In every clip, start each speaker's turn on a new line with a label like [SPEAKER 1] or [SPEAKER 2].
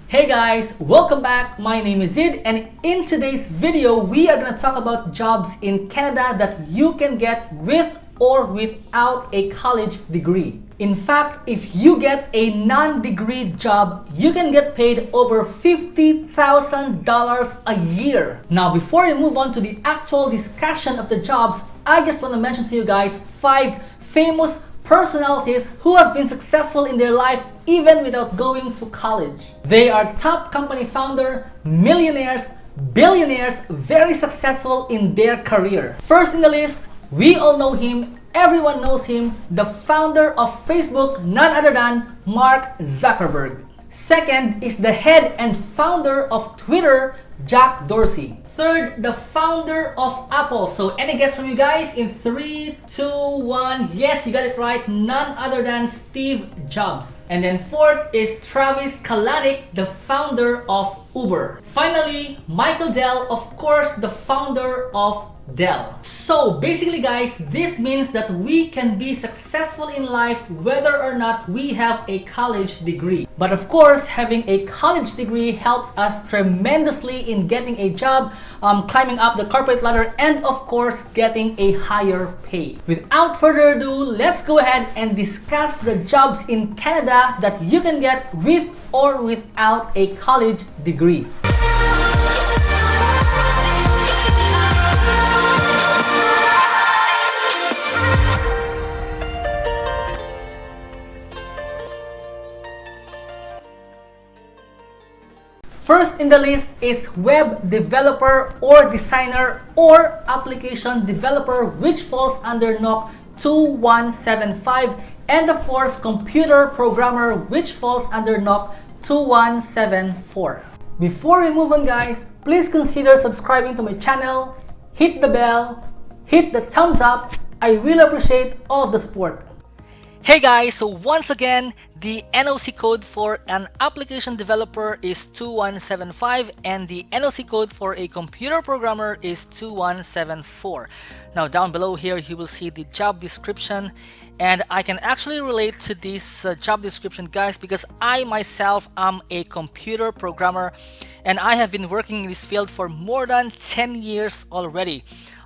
[SPEAKER 1] Hey guys, welcome back. My name is Zid, and in today's video we are going to talk about jobs in Canada that you can get with or without a college degree. In fact, if you get a non-degree job, you can get paid over $50,000 a year. Now, before we move on to the actual discussion of the jobs, I just want to mention to you guys 5 famous personalities who have been successful in their life even without going to college. They are top company founder, millionaires, billionaires, very successful in their career. First in the list, we all know him, everyone knows him, the founder of Facebook, none other than Mark Zuckerberg. Second is the head and founder of Twitter, Jack Dorsey. Third, the founder of Apple. So any guess from you guys? In 3, 2, 1, yes, you got it right. None other than Steve Jobs. And then fourth is Travis Kalanick, the founder of Uber. Finally, Michael Dell, of course, the founder of Dell. So basically guys, this means that we can be successful in life whether or not we have a college degree. But of course, having a college degree helps us tremendously in getting a job, climbing up the corporate ladder, and of course, getting a higher pay. Without further ado, let's go ahead and discuss the jobs in Canada that you can get with or without a college degree. First in the list is web developer or designer or application developer, which falls under NOC 2175, and of course computer programmer, which falls under NOC 2174. Before we move on guys, please consider subscribing to my channel, hit the bell, hit the thumbs up. I really appreciate all of the support. Hey guys, so once again, the NOC code for an application developer is 2175 and the NOC code for a computer programmer is 2174. Now down below here you will see the job description, and I can actually relate to this job description guys because I myself am a computer programmer and I have been working in this field for more than 10 years already.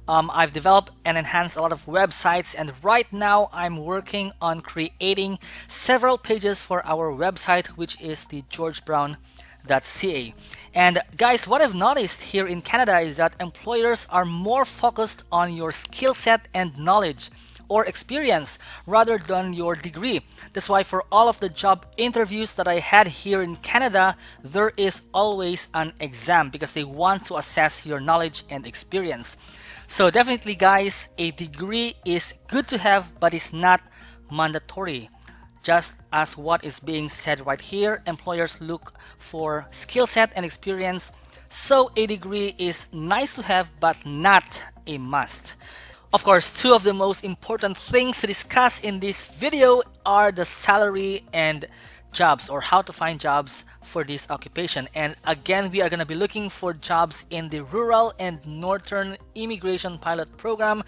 [SPEAKER 1] I've developed and enhanced a lot of websites, and right now I'm working on creating several pages for our website, which is the georgebrown.ca. And guys, what I've noticed here in Canada is that employers are more focused on your skill set and knowledge or experience rather than your degree. That's why for all of the job interviews that I had here in Canada, there is always an exam because they want to assess your knowledge and experience. So definitely guys, a degree is good to have, but it's not mandatory. Just as what is being said right here, employers look for skill set and experience. So a degree is nice to have, but not a must. Of course, 2 of the most important things to discuss in this video are the salary and jobs, or how to find jobs for this occupation. And again, we are going to be looking for jobs in the rural and northern immigration pilot program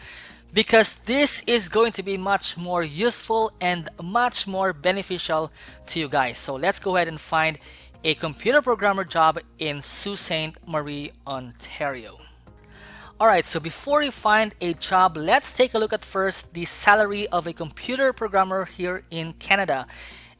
[SPEAKER 1] because this is going to be much more useful and much more beneficial to you guys. So let's go ahead and find a computer programmer job in Sault Ste. Marie, Ontario. Alright, so before you find a job, let's take a look at first the salary of a computer programmer here in Canada.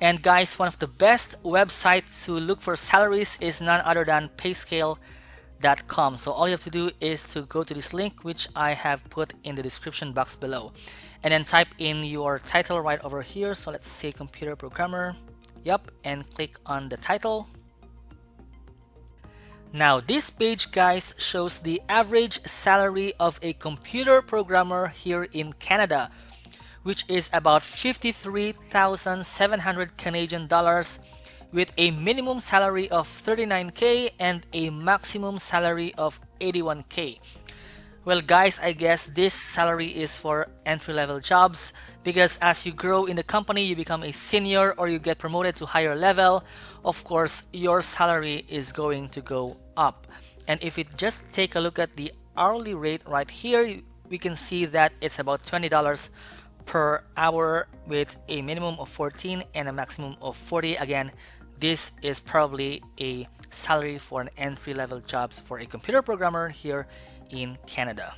[SPEAKER 1] And guys, one of the best websites to look for salaries is none other than payscale.com. So all you have to do is to go to this link, which I have put in the description box below, and then type in your title right over here. So let's say computer programmer. Yep, and click on the title. Now this page guys shows the average salary of a computer programmer here in Canada, which is about 53,700 Canadian dollars, with a minimum salary of 39k and a maximum salary of 81k. Well guys, I guess this salary is for entry-level jobs because as you grow in the company, you become a senior or you get promoted to higher level, of course your salary is going to go up. And if we just take a look at the hourly rate right here, we can see that it's about $20 per hour with a minimum of 14 and a maximum of 40. Again, this is probably a salary for an entry-level jobs for a computer programmer here in Canada.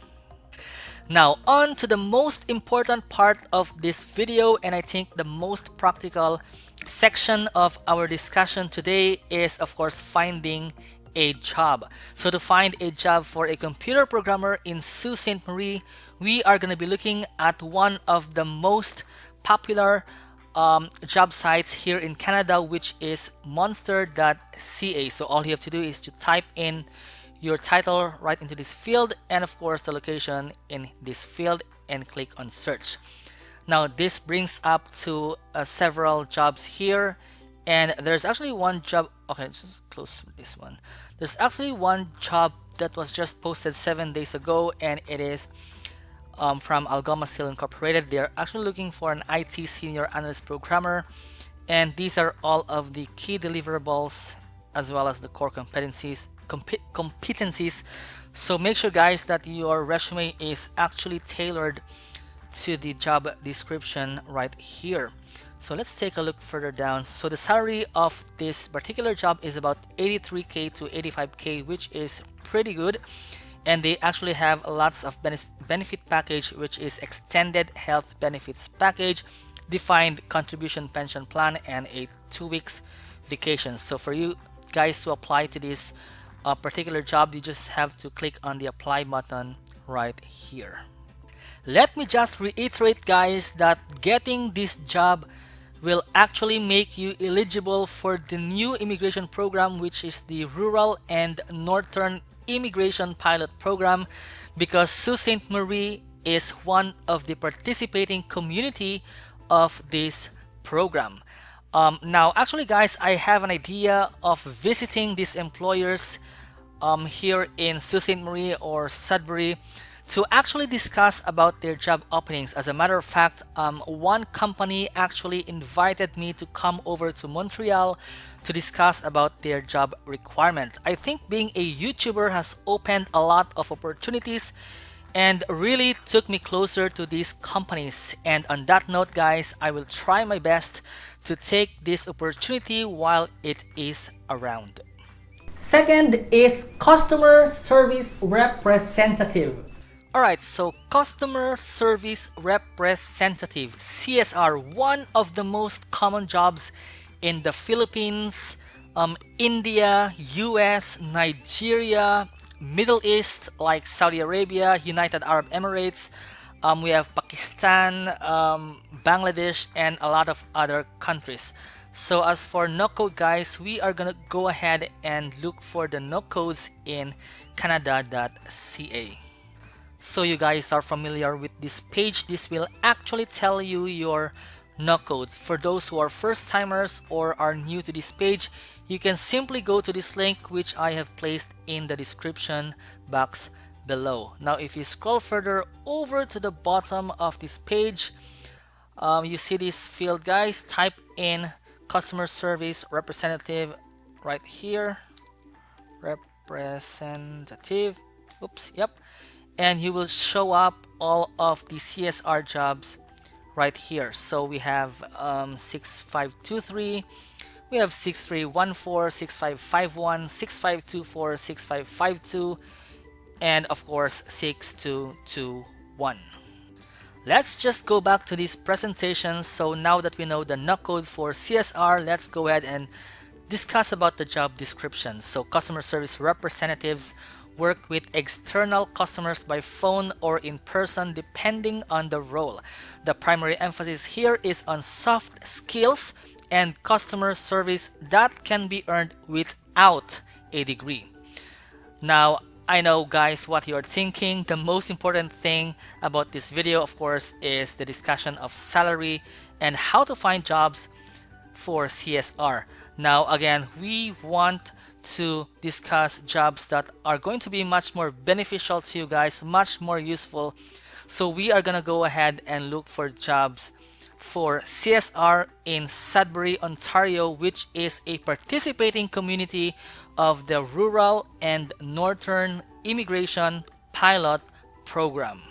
[SPEAKER 1] Now on to the most important part of this video, and I think the most practical section of our discussion today is of course finding a job. So to find a job for a computer programmer in Sault Ste. Marie, we are going to be looking at one of the most popular job sites here in Canada, which is monster.ca. So all you have to do is to type in your title right into this field, and of course the location in this field, and click on search. Now this brings up to several jobs here, and there's actually one job. Okay, let's just close this one. There's actually one job that was just posted 7 days ago, and it is from Algoma Steel Incorporated. They're actually looking for an IT senior analyst programmer, and these are all of the key deliverables as well as the core competencies. So make sure guys that your resume is actually tailored to the job description right here. So let's take a look further down. So the salary of this particular job is about 83k to 85k, which is pretty good, and they actually have lots of benefit package, which is extended health benefits package, defined contribution pension plan, and a 2 weeks vacation. So for you guys to apply to this particular job, you just have to click on the apply button right here. Let me just reiterate guys that getting this job will actually make you eligible for the new immigration program, which is the Rural and Northern Immigration Pilot Program, because Sault Ste. Marie is one of the participating community of this program. Now actually guys, I have an idea of visiting these employers here in Sault Ste. Marie or Sudbury to actually discuss about their job openings. As a matter of fact, one company actually invited me to come over to Montreal to discuss about their job requirement. I think being a YouTuber has opened a lot of opportunities and really took me closer to these companies. And on that note guys, I will try my best to take this opportunity while it is around. Second is customer service representative. Alright, so customer service representative, CSR, one of the most common jobs in the Philippines, India, US, Nigeria, Middle East like Saudi Arabia, United Arab Emirates, we have Pakistan, Bangladesh, and a lot of other countries. So as for no code guys, we are gonna go ahead and look for the no codes in Canada.ca. So you guys are familiar with this page. This will actually tell you your no codes. For those who are first timers or are new to this page, you can simply go to this link which I have placed in the description box below. Now if you scroll further over to the bottom of this page, you see this field guys, type in customer service representative right here, representative, oops, yep, and you will show up all of the CSR jobs right here. So we have 6523, we have 6314, 6551, 6524, 6552, and of course 6221. Let's just go back to these presentations. So now that we know the no code for CSR, let's go ahead and discuss about the job description. So customer service representatives work with external customers by phone or in person depending on the role. The primary emphasis here is on soft skills and customer service that can be earned without a degree. Now, I know guys what you're thinking. The most important thing about this video, of course, is the discussion of salary and how to find jobs for CSR. Now again, we want to discuss jobs that are going to be much more beneficial to you guys, much more useful. So we are gonna go ahead and look for jobs for CSR in Sudbury, Ontario, which is a participating community of the Rural and Northern Immigration Pilot Program.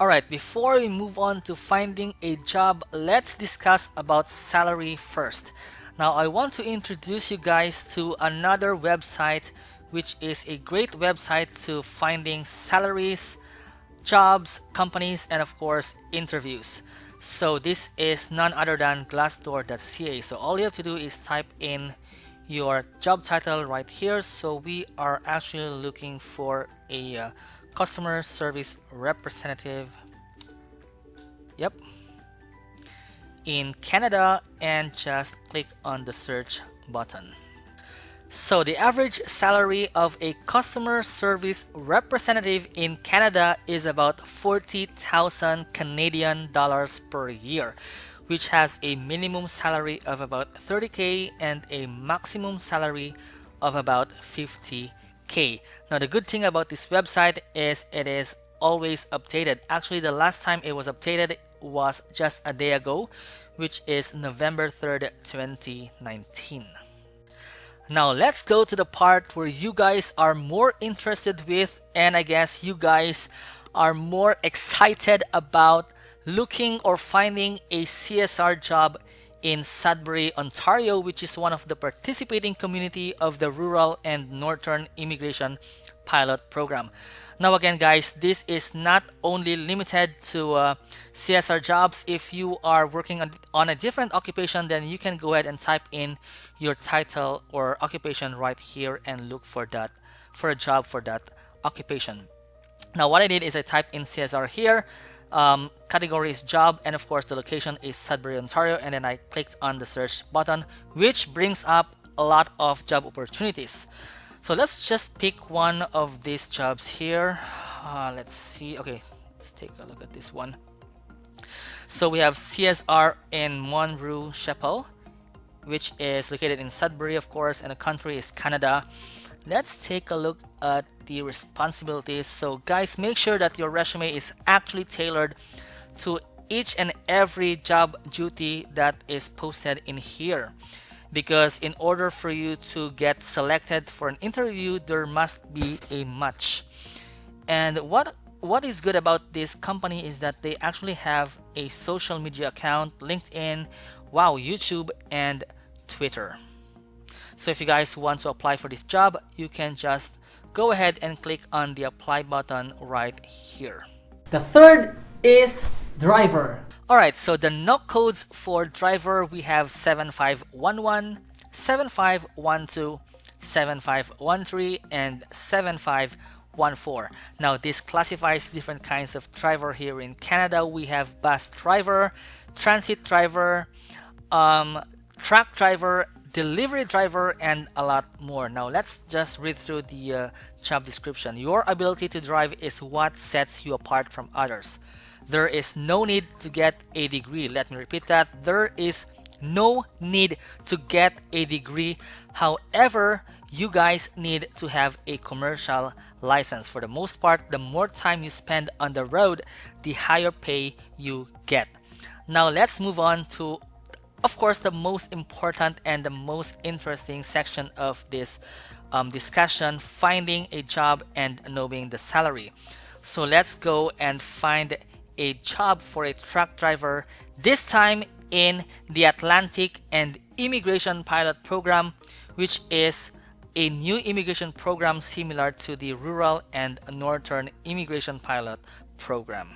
[SPEAKER 1] Alright, before we move on to finding a job, let's discuss about salary first. Now I want to introduce you guys to another website, which is a great website to finding salaries, jobs, companies, and of course interviews. So this is none other than glassdoor.ca. So all you have to do is type in your job title right here. So we are actually looking for a customer service representative. Yep. In Canada, and just click on the search button. So the average salary of a customer service representative in Canada is about 40,000 Canadian dollars per year, which has a minimum salary of about 30K and a maximum salary of about 50K. Now the good thing about this website is it is always updated. Actually, the last time it was updated was just a day ago, which is November 3rd, 2019. Now let's go to the part where you guys are more interested with, and I guess you guys are more excited about looking or finding a CSR job in Sudbury, Ontario, which is one of the participating community of the Rural and Northern Immigration Pilot Program. Now again guys, this is not only limited to CSR jobs. If you are working on a different occupation, then you can go ahead and type in your title or occupation right here and look for a job for that occupation. Now what I did is I typed in CSR here, category is job, and of course the location is Sudbury, Ontario, and then I clicked on the search button, which brings up a lot of job opportunities. So let's just pick one of these jobs here. Let's see. Okay, let's take a look at this one. So we have CSR in Monroe Chapel, which is located in Sudbury, of course, and the country is Canada. Let's take a look at the responsibilities. So guys, make sure that your resume is actually tailored to each and every job duty that is posted in here. Because in order for you to get selected for an interview, there must be a match. And what is good about this company is that they actually have a social media account, LinkedIn, wow, YouTube, and Twitter. So if you guys want to apply for this job, you can just go ahead and click on the apply button right here.
[SPEAKER 2] The third is driver.
[SPEAKER 1] Alright, so the NOC codes for driver, we have 7511, 7512, 7513, and 7514. Now this classifies different kinds of driver here in Canada. We have bus driver, transit driver, truck driver, delivery driver, and a lot more. Now let's just read through the job description. Your ability to drive is what sets you apart from others. There is no need to get a degree. Let me repeat that. There is no need to get a degree. However, you guys need to have a commercial license. For the most part, the more time you spend on the road, the higher pay you get. Now let's move on to, of course, the most important and the most interesting section of this discussion, finding a job and knowing the salary. So let's go and find a job for a truck driver, this time in the Atlantic and Immigration Pilot Program, which is a new immigration program similar to the Rural and Northern Immigration Pilot Program.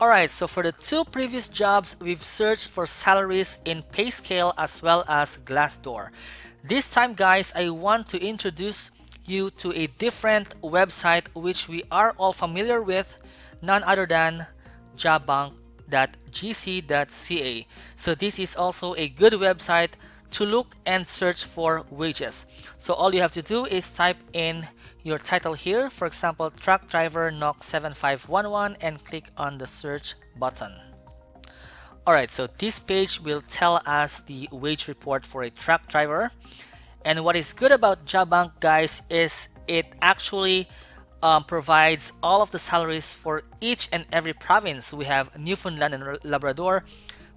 [SPEAKER 1] Alright, so for the two previous jobs, we've searched for salaries in PayScale as well as Glassdoor. This time guys, I want to introduce you to a different website which we are all familiar with, none other than jobbank.gc.ca. So this is also a good website to look and search for wages. So all you have to do is type in your title here, for example, truck driver NOC 7511, and click on the search button. Alright, so this page will tell us the wage report for a truck driver. And what is good about JobBank guys is it actually provides all of the salaries for each and every province. We have Newfoundland and Labrador,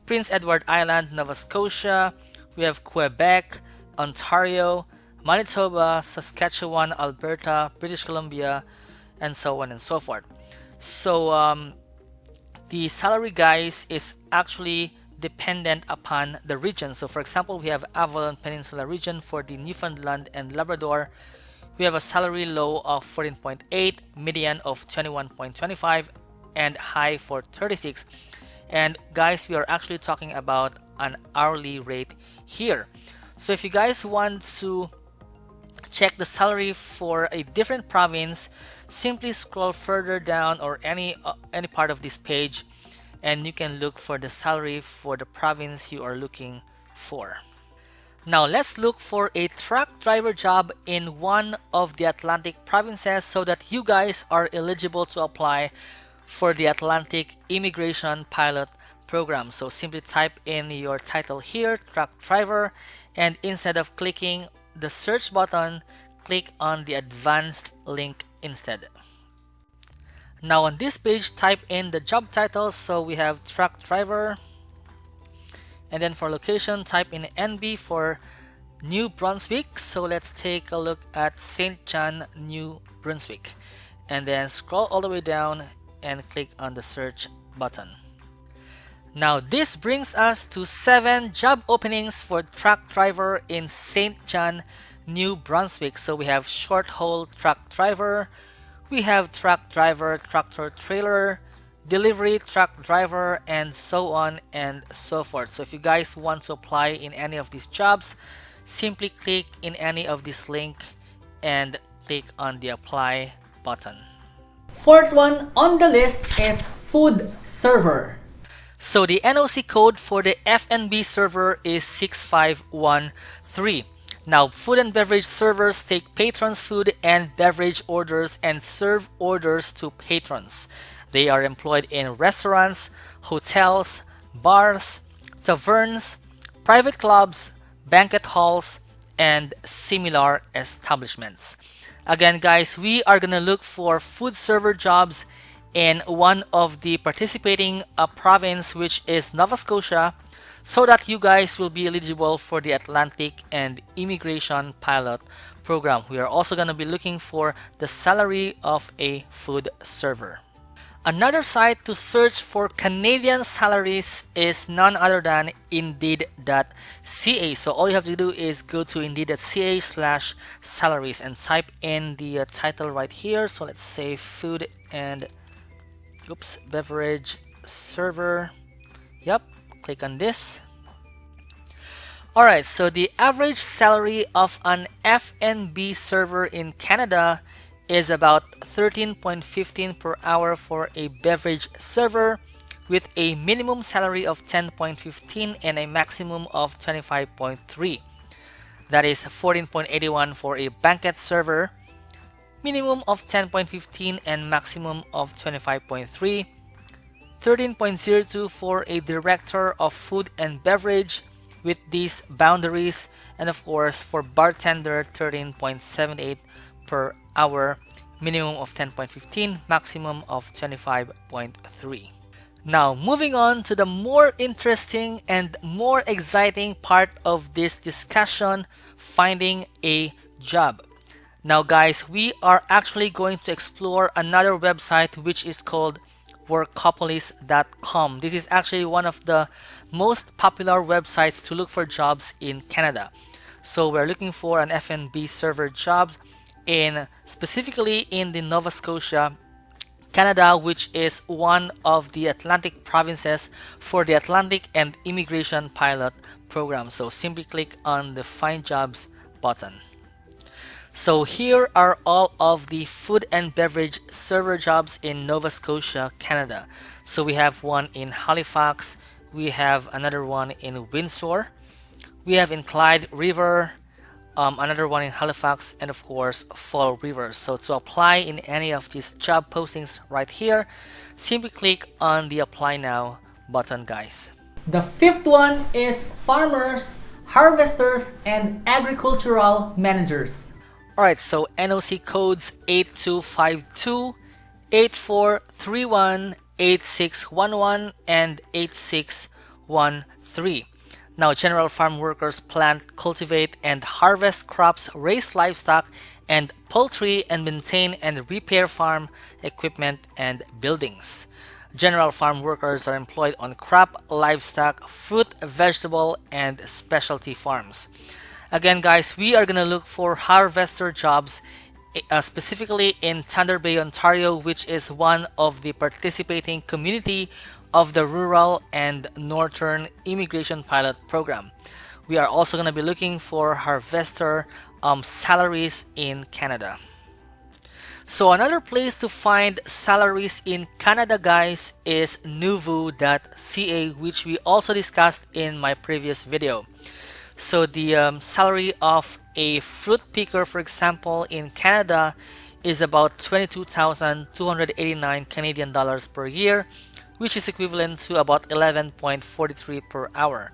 [SPEAKER 1] Prince Edward Island, Nova Scotia, we have Quebec, Ontario, Manitoba, Saskatchewan, Alberta, British Columbia, and so on and so forth. So the salary guys is actually dependent upon the region. So for example, we have Avalon Peninsula region for the Newfoundland and Labrador. We have a salary low of 14.8, median of 21.25, and high for 36. And guys, we are actually talking about an hourly rate here. So if you guys want to check the salary for a different province, simply scroll further down or any part of this page, and you can look for the salary for the province you are looking for. Now let's look for a truck driver job in one of the Atlantic provinces so that you guys are eligible to apply for the Atlantic Immigration Pilot Program. So simply type in your title here, truck driver, and instead of clicking the search button, click on the advanced link instead. Now on this page, type in the job title. So we have truck driver, and then for location, type in NB for New Brunswick. So let's take a look at St. John, New Brunswick, and then scroll all the way down and click on the search button. Now this brings us to 7 job openings for truck driver in St. John, New Brunswick. So we have short haul truck driver, we have truck driver, tractor trailer, delivery truck driver, and so on and so forth. So if you guys want to apply in any of these jobs, simply click in any of this link and click on the apply button.
[SPEAKER 2] Fourth one on the list is food server.
[SPEAKER 1] So the NOC code for the F&B server is 6513. Now, food and beverage servers take patrons' food and beverage orders and serve orders to patrons. They are employed in restaurants, hotels, bars, taverns, private clubs, banquet halls, and similar establishments. Again, guys, we are going to look for food server jobs in one of the participating province, which is Nova Scotia, so that you guys will be eligible for the Atlantic and Immigration Pilot Program. We are also going to be looking for the salary of a food server. Another site to search for Canadian salaries is none other than Indeed.ca. So all you have to do is go to Indeed.ca/salaries and type in the title right here. So let's say food and beverage server. Yep, click on this. Alright, so the average salary of an F&B server in Canada is about 13.15 per hour for a beverage server, with a minimum salary of 10.15 and a maximum of 25.3. That is 14.81 for a banquet server, minimum of 10.15 and maximum of 25.3, 13.02 for a director of food and beverage with these boundaries, and of course for bartender 13.78 per hour, minimum of 10.15, maximum of 25.3. Now moving on to the more interesting and more exciting part of this discussion, finding a job. Now guys, we are actually going to explore another website which is called workopolis.com. This is actually one of the most popular websites to look for jobs in Canada. So we're looking for an F&B server job specifically in the Nova Scotia, Canada, which is one of the Atlantic provinces for the Atlantic and Immigration Pilot Program. So simply click on the Find Jobs button. So here are all of the food and beverage server jobs in Nova Scotia, Canada. So we have one in Halifax, we have another one in Windsor, we have in Clyde River, another one in Halifax, and of course Fall River. So to apply in any of these job postings right here, simply click on the Apply Now button, guys.
[SPEAKER 2] The fifth one is farmers, harvesters, and agricultural managers.
[SPEAKER 1] Alright, so NOC codes 8252, 8431, 8611, and 8613. Now, general farm workers plant, cultivate, and harvest crops, raise livestock and poultry, and maintain and repair farm equipment and buildings. General farm workers are employed on crop, livestock, fruit, vegetable, and specialty farms. Again, guys, we are going to look for harvester jobs specifically in Thunder Bay, Ontario, which is one of the participating community of the Rural and Northern Immigration Pilot Program. We are also going to be looking for harvester salaries in Canada. So another place to find salaries in Canada, guys, is nuvu.ca, which we also discussed in my previous video. So the salary of a fruit picker, for example, in Canada is about 22,289 Canadian dollars per year, which is equivalent to about 11.43 per hour.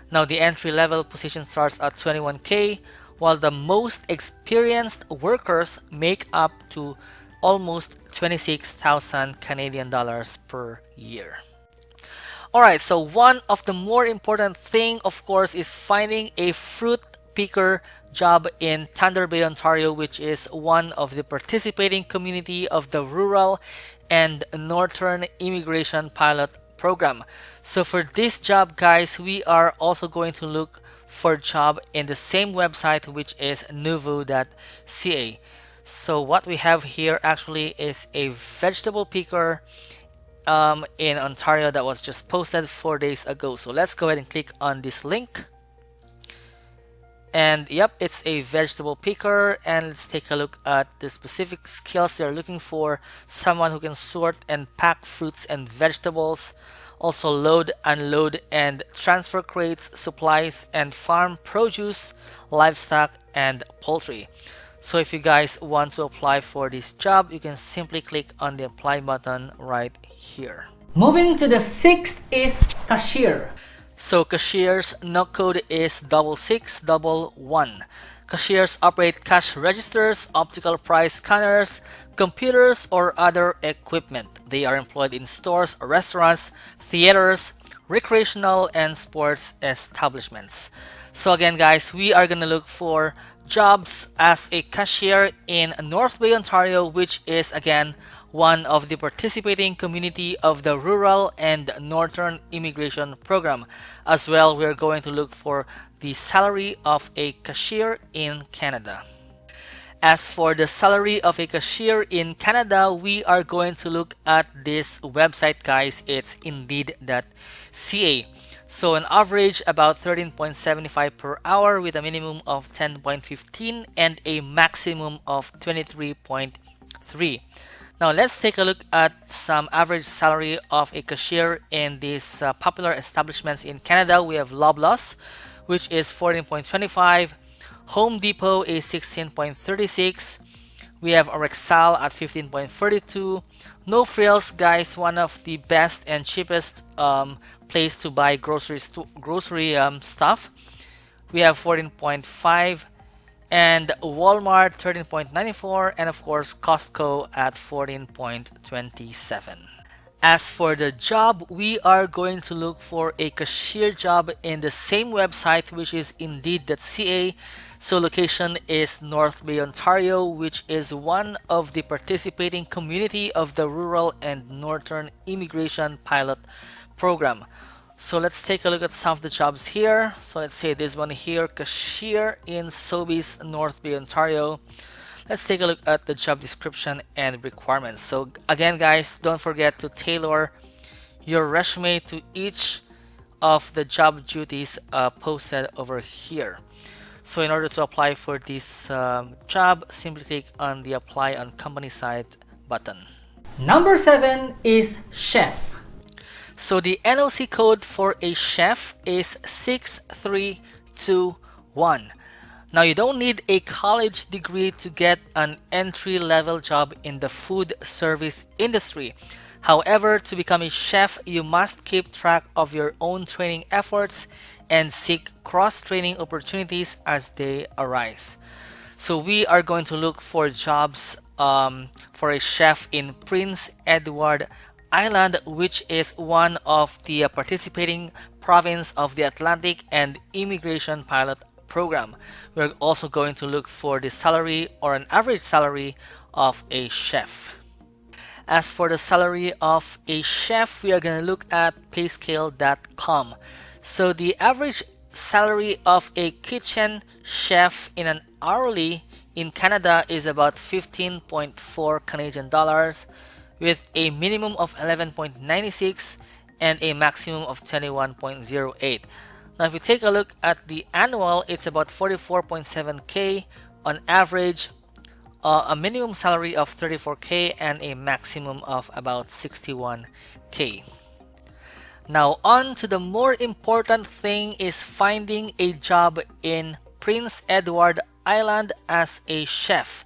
[SPEAKER 1] Now the entry-level position starts at 21K, while the most experienced workers make up to almost 26,000 Canadian dollars per year. Alright, so one of the more important thing, of course, is finding a fruit picker job in Thunder Bay, Ontario, which is one of the participating community of the Rural and Northern Immigration Pilot Program. So for this job, guys, we are also going to look for job in the same website, which is nuvu.ca. So what we have here actually is a vegetable picker in Ontario that was just posted 4 days ago. So let's go ahead and click on this link. And yep, it's a vegetable picker, and let's take a look at the specific skills they're looking for. Someone who can sort and pack fruits and vegetables, also load, unload, and transfer crates, supplies, and farm produce, livestock, and poultry. So if you guys want to apply for this job, you can simply click on the apply button right here.
[SPEAKER 2] Moving to the sixth is cashier.
[SPEAKER 1] So Cashier's NOC code is 6611. Cashiers operate cash registers, optical price scanners, computers, or other equipment. They are employed in stores, restaurants, theaters, recreational, and sports establishments. So again, guys, we are going to look for jobs as a cashier in North Bay, Ontario, which is again one of the participating community of the Rural and Northern Immigration Program. As well, we're going to look for the salary of a cashier in Canada. As for the salary of a cashier in Canada, we are going to look at this website, guys. It's indeed.ca. So an average about 13.75 per hour with a minimum of 10.15 and a maximum of 23.3. Now let's take a look at some average salary of a cashier in these popular establishments in Canada. We have Loblaws, which is 14.25. Home Depot is 16.36. We have Rexall at 15.32. No Frills, guys, one of the best and cheapest place to buy grocery stuff. We have 14.5. And Walmart 13.94, and of course Costco at 14.27. As for the job, we are going to look for a cashier job in the same website, which is indeed.ca. So location is North Bay, Ontario, which is one of the participating community of the Rural and Northern Immigration Pilot Program. So let's take a look at some of the jobs here. So let's say this one here, cashier in Sobeys, North Bay, Ontario. Let's take a look at the job description and requirements. So again, guys, don't forget to tailor your resume to each of the job duties posted over here. So in order to apply for this job, simply click on the apply on company site button.
[SPEAKER 2] Number 7 is chef.
[SPEAKER 1] So the NOC code for a chef is 6321. Now you don't need a college degree to get an entry-level job in the food service industry. However, to become a chef, you must keep track of your own training efforts and seek cross-training opportunities as they arise. So we are going to look for jobs for a chef in Prince Edward Island, which is one of the participating province of the Atlantic and Immigration Pilot Program. We're also going to look for the salary or an average salary of a chef. As for the salary of a chef, we are going to look at payscale.com. So the average salary of a kitchen chef in an hourly in Canada is about 15.4 Canadian dollars, with a minimum of 11.96 and a maximum of 21.08. Now if you take a look at the annual, it's about 44.7k on average, a minimum salary of 34k and a maximum of about 61k. Now on to the more important thing, is finding a job in Prince Edward Island as a chef.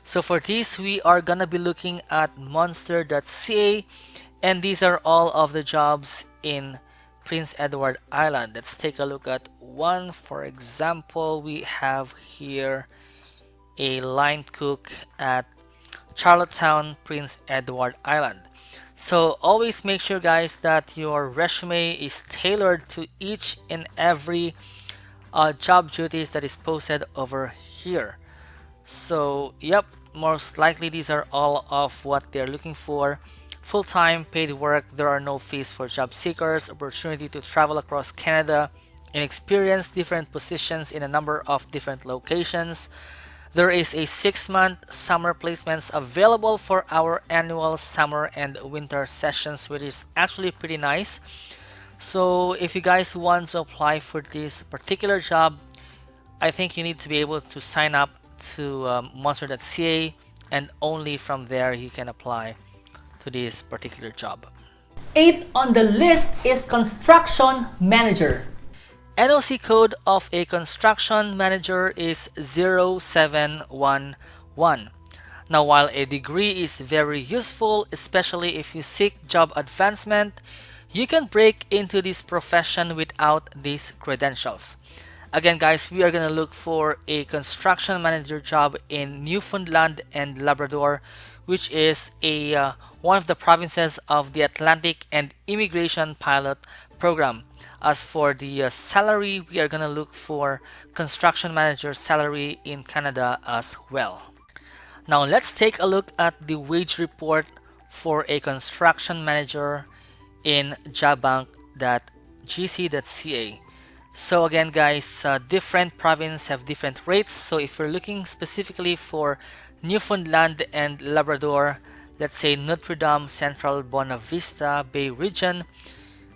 [SPEAKER 1] So for this, we are gonna be looking at monster.ca, and these are all of the jobs in Prince Edward Island. Let's take a look at one. For example, we have here a line cook at Charlottetown, Prince Edward Island. So always make sure, guys, that your resume is tailored to each and every job duties that is posted over here. So yep, most likely these are all of what they're looking for. Full-time paid work, there are no fees for job seekers, opportunity to travel across Canada and experience different positions in a number of different locations. There is a 6-month summer placements available for our annual summer and winter sessions, which is actually pretty nice. So if you guys want to apply for this particular job, I think you need to be able to sign up to monster.ca, and only from there you can apply to this particular job.
[SPEAKER 2] 8 on the list is construction manager.
[SPEAKER 1] NOC code of a construction manager is 0711. Now, while a degree is very useful, especially if you seek job advancement, you can break into this profession without these credentials. Again, guys, we are going to look for a construction manager job in Newfoundland and Labrador, which is one of the provinces of the Atlantic and Immigration Pilot Program. As for the salary, we are going to look for construction manager salary in Canada as well. Now let's take a look at the wage report for a construction manager in jobbank.gc.ca. So again, guys, different provinces have different rates. So if you're looking specifically for Newfoundland and Labrador, let's say Notre Dame, Central Bonavista Bay region,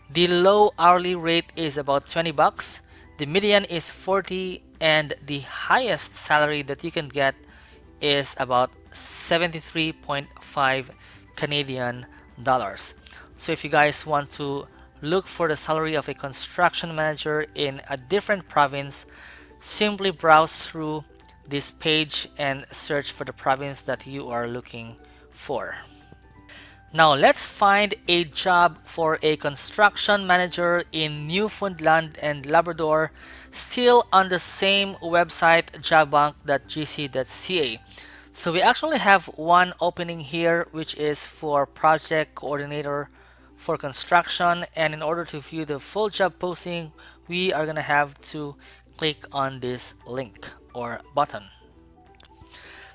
[SPEAKER 1] the low hourly rate is about 20 bucks, the median is 40, and the highest salary that you can get is about 73.5 Canadian dollars. So if you guys want to look for the salary of a construction manager in a different province, simply browse through this page and search for the province that you are looking for. Now let's find a job for a construction manager in Newfoundland and Labrador, still on the same website, jobbank.gc.ca. So we actually have one opening here, which is for project coordinator for construction, and in order to view the full job posting, we are gonna have to click on this link or button.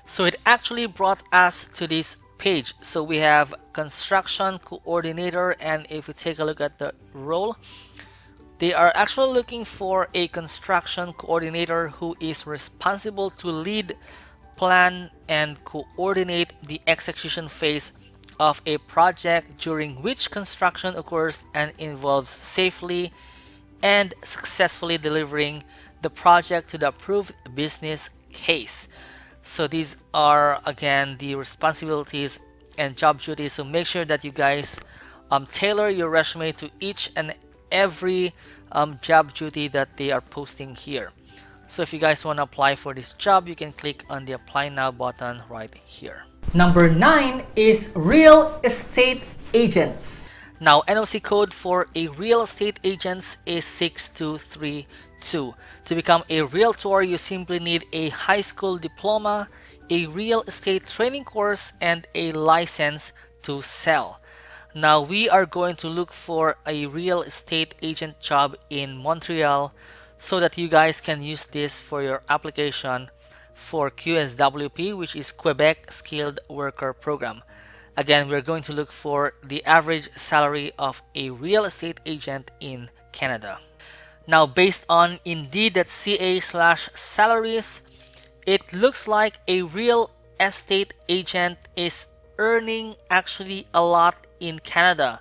[SPEAKER 1] So it actually brought us to this page. So we have construction coordinator, and if we take a look at the role, they are actually looking for a construction coordinator who is responsible to lead, plan, and coordinate the execution phase of a project during which construction occurs and involves safely and successfully delivering the project to the approved business case. So these are again the responsibilities and job duties. So make sure that you guys tailor your resume to each and every job duty that they are posting here. So if you guys want to apply for this job, you can click on the apply now button right here.
[SPEAKER 2] Number 9 is real estate agents.
[SPEAKER 1] Now, NOC code for a real estate agent is 6232. To become a realtor, you simply need a high school diploma, a real estate training course, and a license to sell. Now, we are going to look for a real estate agent job in Montreal so that you guys can use this for your application for QSWP, which is Quebec Skilled Worker Program. Again, we're going to look for the average salary of a real estate agent in Canada. Now, based on Indeed.ca/salaries, it looks like a real estate agent is earning actually a lot in Canada.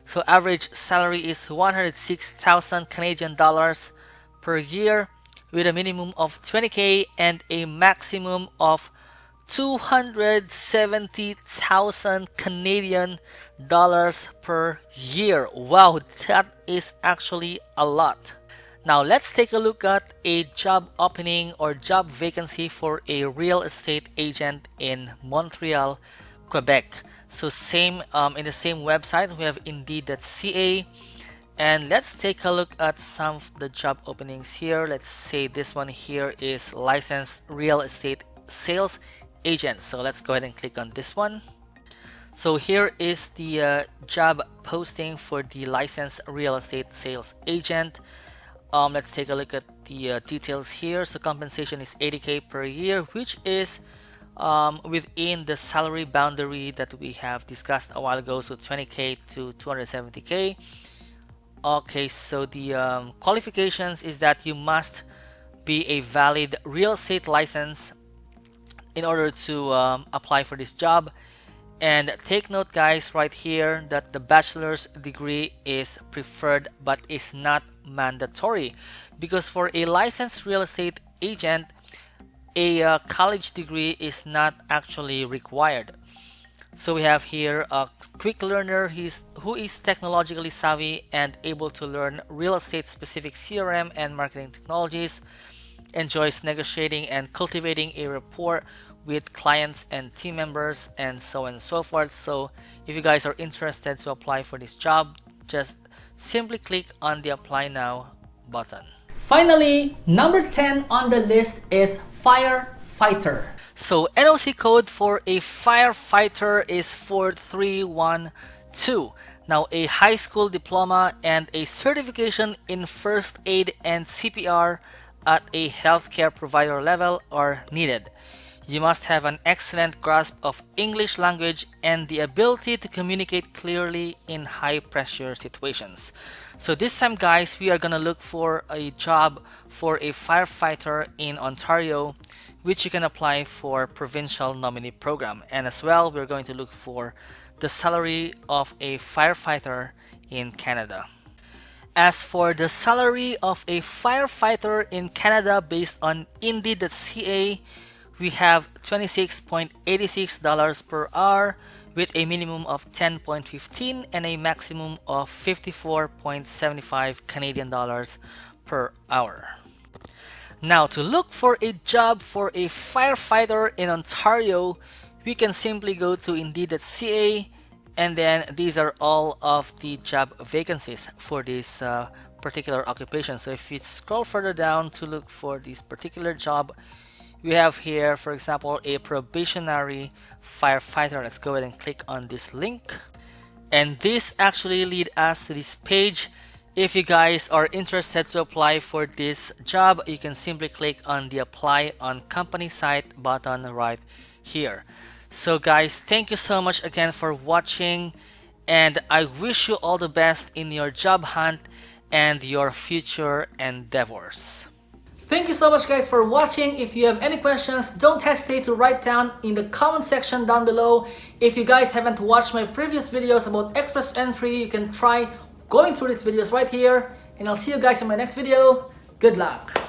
[SPEAKER 1] So average salary is 106,000 Canadian dollars per year, with a minimum of 20K and a maximum of 270,000 Canadian dollars per year. Wow, that is actually a lot. Now let's take a look at a job opening or job vacancy for a real estate agent in Montreal, Quebec. So same in the same website, we have Indeed.ca, and let's take a look at some of the job openings here. Let's say this one here is licensed real estate sales agent. So let's go ahead and click on this one. So here is the job posting for the licensed real estate sales agent. Let's take a look at the details here. So compensation is 80K per year, which is within the salary boundary that we have discussed a while ago. So 20K to 270K. Okay, so the qualifications is that you must be a valid real estate license in order to apply for this job. And take note, guys, right here that the bachelor's degree is preferred but is not mandatory, because for a licensed real estate agent, a college degree is not actually required. So we have here a quick learner who is technologically savvy and able to learn real estate specific CRM and marketing technologies, enjoys negotiating and cultivating a rapport with clients and team members, and so on and so forth. So if you guys are interested to apply for this job, just simply click on the apply now button.
[SPEAKER 2] Finally, number 10 on the list is firefighter.
[SPEAKER 1] So NOC code for a firefighter is 4312. Now, a high school diploma and a certification in first aid and CPR at a healthcare provider level are needed. You must have an excellent grasp of English language and the ability to communicate clearly in high pressure situations. So this time, guys, we are gonna look for a job for a firefighter in Ontario, which you can apply for provincial nominee program. And as well, we're going to look for the salary of a firefighter in Canada. As for the salary of a firefighter in Canada based on Indeed.ca, we have $26.86 per hour with a minimum of 10.15 and a maximum of 54.75 Canadian dollars per hour. Now, to look for a job for a firefighter in Ontario, we can simply go to Indeed.ca, and then these are all of the job vacancies for this particular occupation. So if you scroll further down to look for this particular job, we have here, for example, a probationary firefighter. Let's go ahead and click on this link. And this actually leads us to this page. If you guys are interested to apply for this job, you can simply click on the apply on company site button right here. So guys, thank you so much again for watching, and I wish you all the best in your job hunt and your future endeavors.
[SPEAKER 2] Thank you so much, guys, for watching. If you have any questions, don't hesitate to write down in the comment section down below. If you guys haven't watched my previous videos about express entry, you can try going through these videos right here, and I'll see you guys in my next video. Good luck.